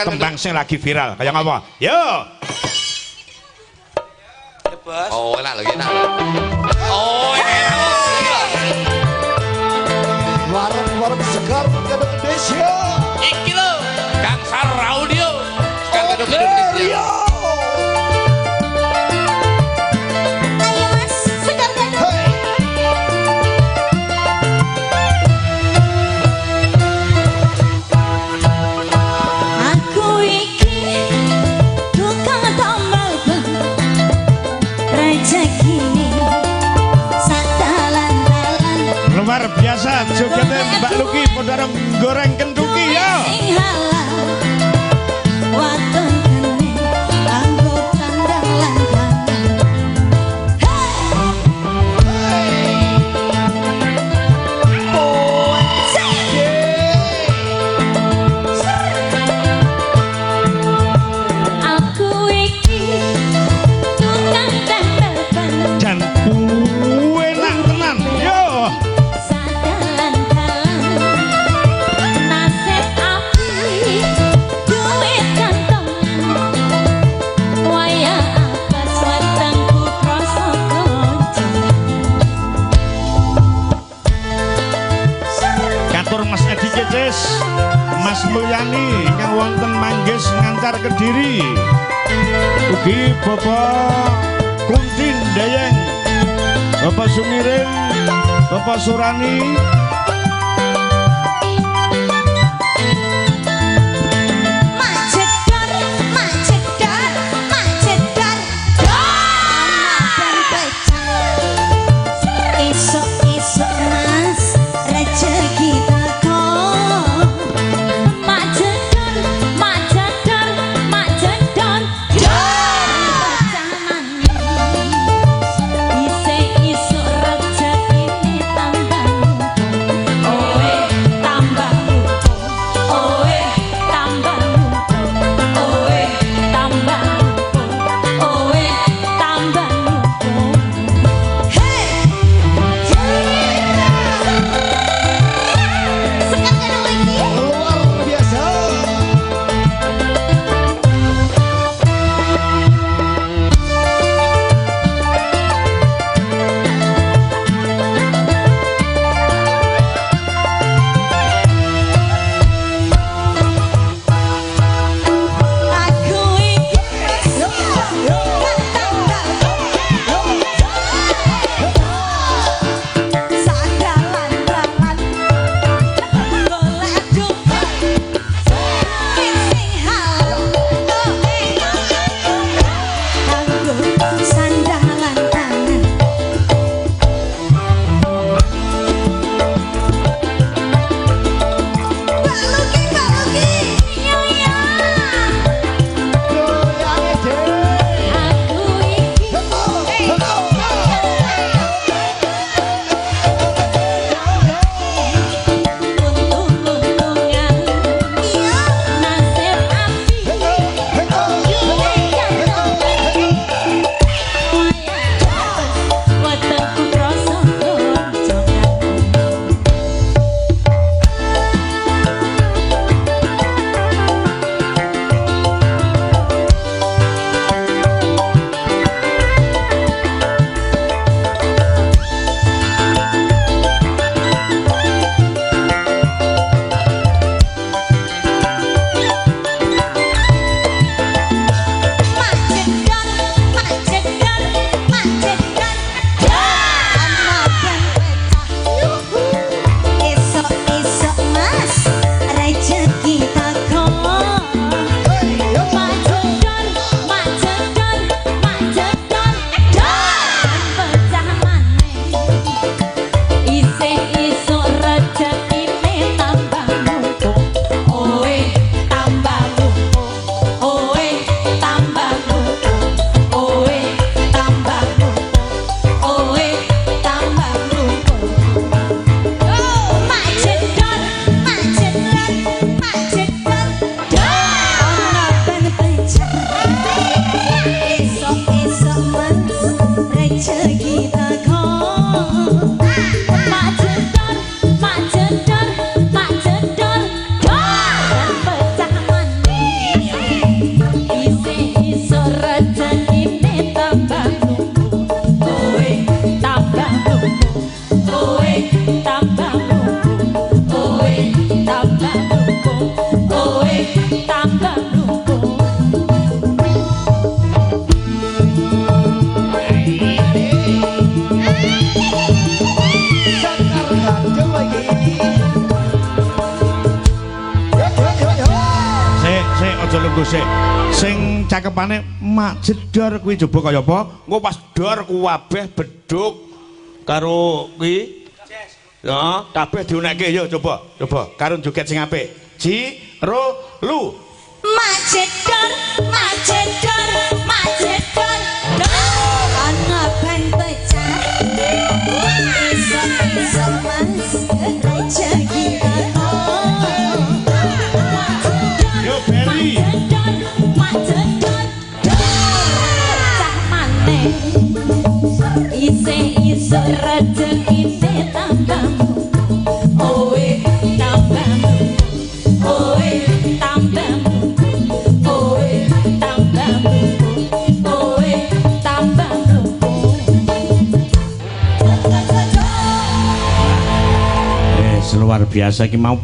tembang sing lagi viral kaya ngapa yo oh enak lho enak oh enak warung segar Kedung Indonesia iki lho Kang Sar Audio Kang Kedung Indonesia luar biasa jogetnya Mbak Luki podarang goreng kentuki ya Mas Mulyani yang wonten Manggis Ngancar Kediri ugi Bapak Kuntin Dayeng Bapak Sumirin Bapak Surani aja lungguh sik. Sing cakepane mak jedor kuwi coba kaya apa? Engko pas dor kuwabeh beduk karo kuwi. Ya, kabeh diunekke yo coba. Coba karo joget sing apik. Ji, ro, lu. Mak jedor, mak jedor, mak jedor. Ana ban pecah. Iso mas rezeki kita. Yo Beri. Mak jedor. Cah maneh. Iso rezekine tambah. Oe tambah. Oe tambah. Oe tambah. Oe tambah. Luar biasa iki mau